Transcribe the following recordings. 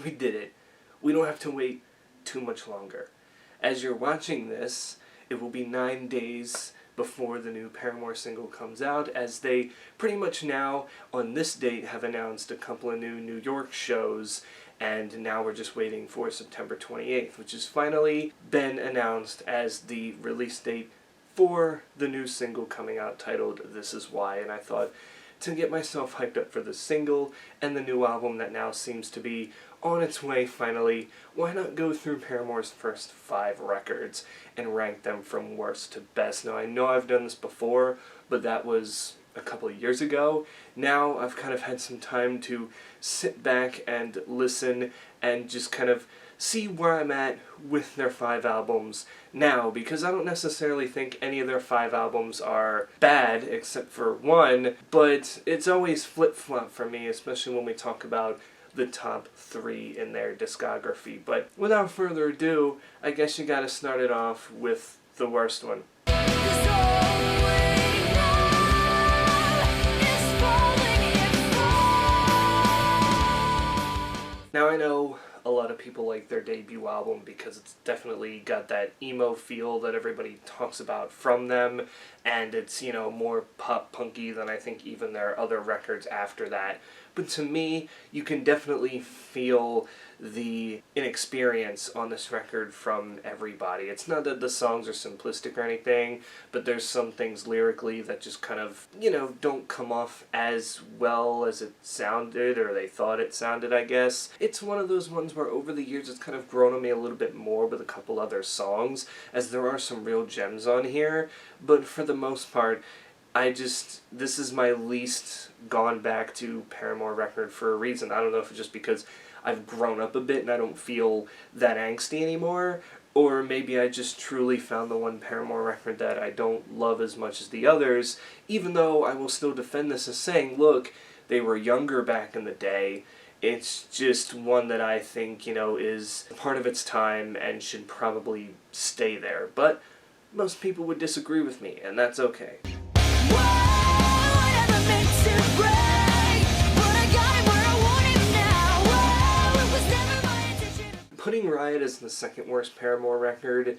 we did it. We don't have to wait too much longer. As you're watching this, it will be 9 days before the new Paramore single comes out, as they pretty much now, on this date, have announced a couple of new New York shows, and now we're just waiting for September 28th, which has finally been announced as the release date for the new single coming out titled This Is Why, and I thought, to get myself hyped up for the single and the new album that now seems to be on its way finally, why not go through Paramore's first 5 records and rank them from worst to best? Now, I know I've done this before, but that was a couple of years ago. Now I've kind of had some time to sit back and listen and just kind of see where I'm at with their 5 albums now, because I don't necessarily think any of their 5 albums are bad, except for one, but it's always flip-flop for me, especially when we talk about the top 3 in their discography. But without further ado, I guess you gotta start it off with the worst one. Now, I know a lot of people like their debut album because it's definitely got that emo feel that everybody talks about from them, and it's, you know, more pop-punky than I think even their other records after that. But to me, you can definitely feel the inexperience on this record from everybody. It's not that the songs are simplistic or anything, but there's some things lyrically that just kind of, you know, don't come off as well as it sounded, or they thought it sounded, I guess. It's one of those ones where over the years it's kind of grown on me a little bit more with a couple other songs, as there are some real gems on here, but for the most part, this is my least gone back to Paramore record for a reason. I don't know if it's just because I've grown up a bit and I don't feel that angsty anymore, or maybe I just truly found the one Paramore record that I don't love as much as the others, even though I will still defend this as saying, look, they were younger back in the day. It's just one that I think, you know, is part of its time and should probably stay there. But most people would disagree with me, and that's okay. Putting Riot as the second worst Paramore record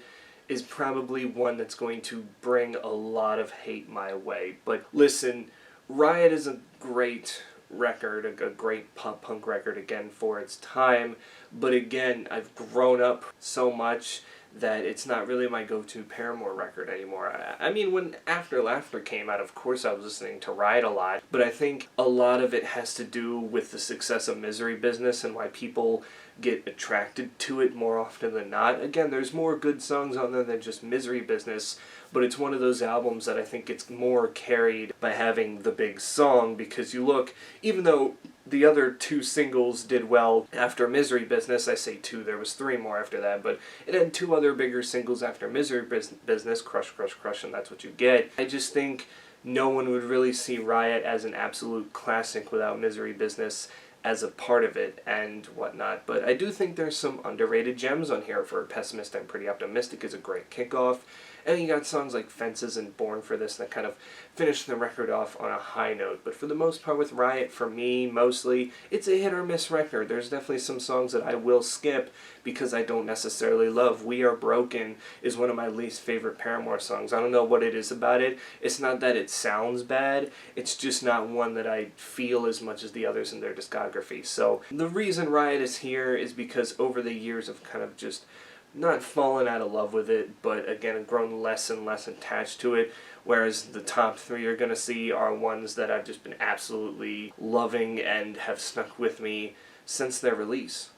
is probably one that's going to bring a lot of hate my way. But listen, Riot is a great record, a great pop-punk record, again, for its time. But again, I've grown up so much that it's not really my go-to Paramore record anymore. I mean, when After Laughter came out, of course I was listening to Riot a lot, but I think a lot of it has to do with the success of Misery Business and why people get attracted to it more often than not. Again, there's more good songs on there than just Misery Business, but it's one of those albums that I think it's more carried by having the big song, because you look, even though the other 2 singles did well after Misery Business, I say 2, there was 3 more after that, but it had 2 other bigger singles after Misery Business, Crush, Crush, Crush, and That's What You Get. I just think no one would really see Riot as an absolute classic without Misery Business as a part of it and whatnot. But I do think there's some underrated gems on here. For Pessimist, I'm Pretty Optimistic is a great kickoff. And you got songs like Fences and Born for This that kind of finish the record off on a high note. But for the most part with Riot, for me, mostly, it's a hit or miss record. There's definitely some songs that I will skip because I don't necessarily love. We Are Broken is one of my least favorite Paramore songs. I don't know what it is about it. It's not that it sounds bad. It's just not one that I feel as much as the others in their discography. So the reason Riot is here is because over the years I've kind of just not fallen out of love with it, but again, I've grown less and less attached to it, whereas the top 3 you're going to see are ones that I've just been absolutely loving and have stuck with me since their release.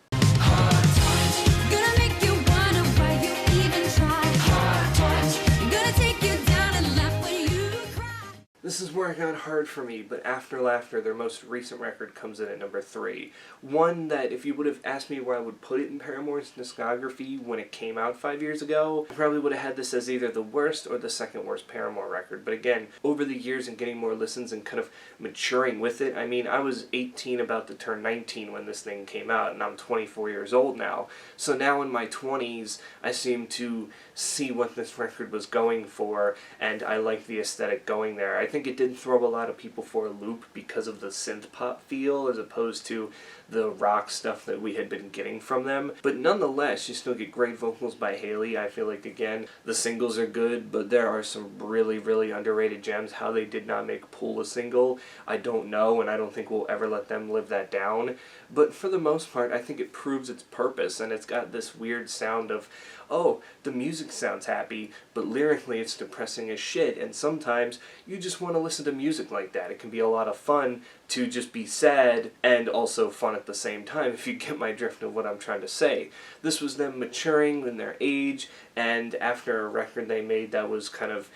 This is where it got hard for me, but After Laughter, their most recent record, comes in at number 3. One that, if you would have asked me where I would put it in Paramore's discography when it came out 5 years ago, I probably would have had this as either the worst or the second worst Paramore record. But again, over the years and getting more listens and kind of maturing with it, I mean, I was 18 about to turn 19 when this thing came out, and I'm 24 years old now. So now in my 20s, I seem to see what this record was going for, and I like the aesthetic going there. I think think it did throw a lot of people for a loop because of the synth pop feel as opposed to the rock stuff that we had been getting from them. But nonetheless, you still get great vocals by Haley. I feel like, again, the singles are good, but there are some really, really underrated gems. How they did not make Pool a single, I don't know, and I don't think we'll ever let them live that down. But for the most part, I think it proves its purpose, and it's got this weird sound of, oh, the music sounds happy, but lyrically it's depressing as shit, and sometimes you just want to listen to music like that. It can be a lot of fun to just be sad and also fun at the same time, if you get my drift of what I'm trying to say. This was them maturing in their age, and after a record they made that was kind of,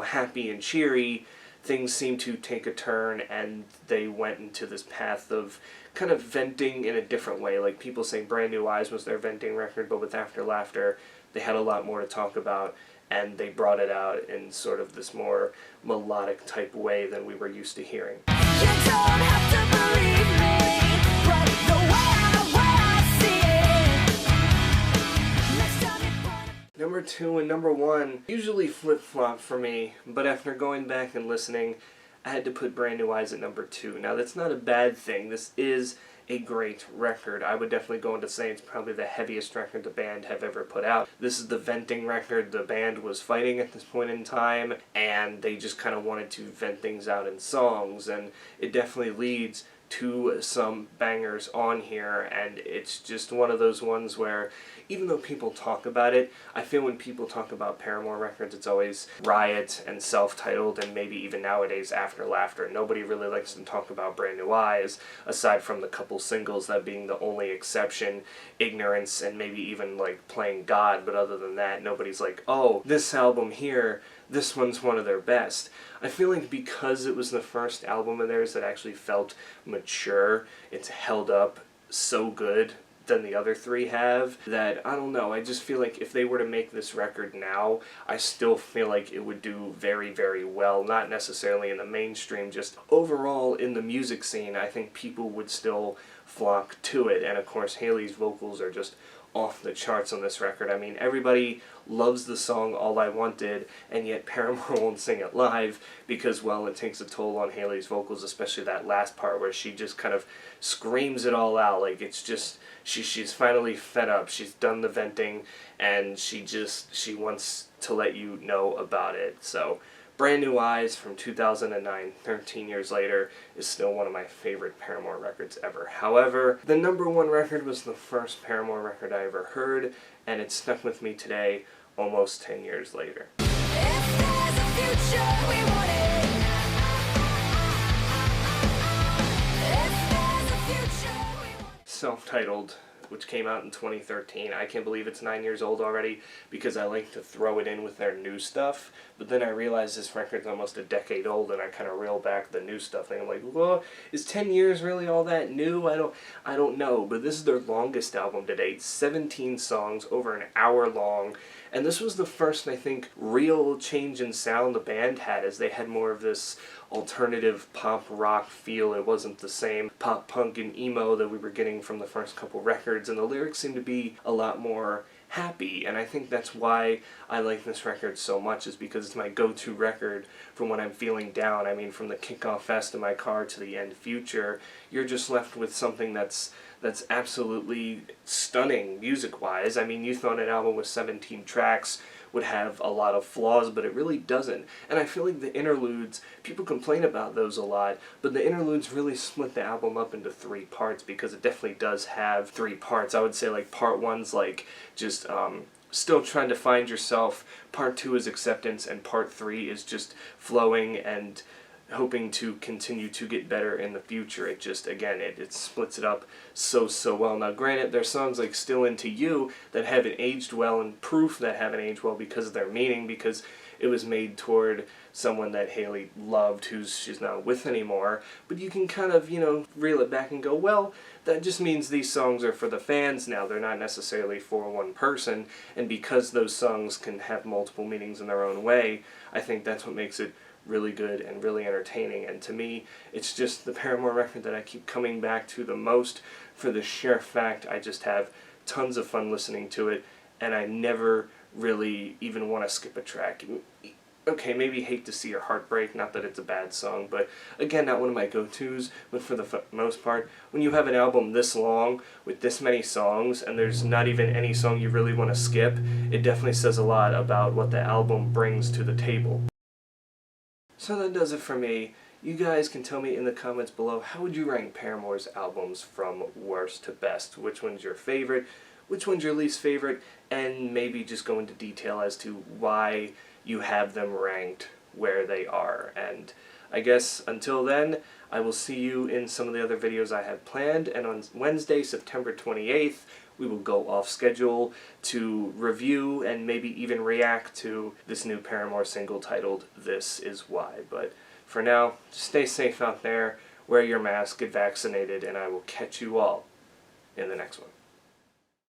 happy and cheery, things seemed to take a turn, and they went into this path of kind of venting in a different way. Like people say Brand New Eyes was their venting record, but with After Laughter, they had a lot more to talk about, and they brought it out in sort of this more melodic type way than we were used to hearing. You don't have to believe me, but the way I see it. Next time you point Number 2 and number 1 usually flip-flop for me, but after going back and listening, I had to put Brand New Eyes at number 2. Now that's not a bad thing. This is a great record. I would definitely go into saying it's probably the heaviest record the band have ever put out. This is the venting record. The band was fighting at this point in time, and they just kind of wanted to vent things out in songs, and it definitely leads to some bangers on here, and it's just one of those ones where even though people talk about it, I feel when people talk about Paramore records, it's always Riot and Self-Titled, and maybe even nowadays After Laughter. Nobody really likes to talk about Brand New Eyes, aside from the couple singles, that being the only exception, Ignorance, and maybe even like Playing God, but other than that, nobody's like, oh, this album here, this one's one of their best. I feel like because it was the first album of theirs that actually felt mature, it's held up so good than the other three have, that, I don't know, I just feel like if they were to make this record now, I still feel like it would do very, very well. Not necessarily in the mainstream, just overall in the music scene, I think people would still flock to it. And of course, Haley's vocals are just off the charts on this record. I mean, everybody loves the song All I Wanted, and yet Paramore won't sing it live because, well, it takes a toll on Haley's vocals, especially that last part where she just kind of screams it all out. Like, it's just, she's finally fed up. She's done the venting, and she wants to let you know about it. So, Brand New Eyes from 2009, 13 years later, is still one of my favorite Paramore records ever. However, the number 1 record was the first Paramore record I ever heard, and it stuck with me today, almost 10 years later. if there's a future we want it. If there's a future we want it. Self-Titled, which came out in 2013. I can't believe it's 9 years old already because I like to throw it in with their new stuff, but then I realized this record's almost a decade old, and I kind of reel back the new stuff, and I'm like, well, is 10 years really all that new? I don't know, but this is their longest album to date, 17 songs, over an hour long, and this was the first, I think, real change in sound the band had, as they had more of this alternative pop rock feel. It wasn't the same pop punk and emo that we were getting from the first couple records, and the lyrics seemed to be a lot more happy, and I think that's why I like this record so much, is because it's my go-to record from when I'm feeling down. I mean, from the Kickoff Fest in my car to the End Future, you're just left with something that's absolutely stunning music-wise. I mean, you thought an album with 17 tracks would have a lot of flaws, but it really doesn't. And I feel like the interludes, people complain about those a lot, but the interludes really split the album up into 3 parts, because it definitely does have 3 parts. I would say like part 1's like just still trying to find yourself, part 2 is acceptance, and part 3 is just flowing and hoping to continue to get better in the future. It just, again, it splits it up so well. Now granted, there's songs like Still Into You that haven't aged well, and Proof that haven't aged well because of their meaning, because it was made toward someone that Haley loved who she's not with anymore. But you can kind of, reel it back and go, well, that just means these songs are for the fans now. They're not necessarily for one person, and because those songs can have multiple meanings in their own way, I think that's what makes it really good and really entertaining. And to me, it's just the Paramore record that I keep coming back to the most, for the sheer fact I just have tons of fun listening to it, and I never really even want to skip a track. okay, maybe Hate to See Your Heart Break, not that it's a bad song, but again, not one of my go-tos, but for the most part, when you have an album this long, with this many songs, and there's not even any song you really want to skip, it definitely says a lot about what the album brings to the table. So that does it for me. You guys can tell me in the comments below, how would you rank Paramore's albums from worst to best? Which one's your favorite? Which one's your least favorite? And maybe just go into detail as to why you have them ranked where they are. And I guess until then, I will see you in some of the other videos I have planned. And on Wednesday, September 28th, we will go off schedule to review and maybe even react to this new Paramore single titled This Is Why. But for now, stay safe out there, wear your mask, get vaccinated, and I will catch you all in the next one.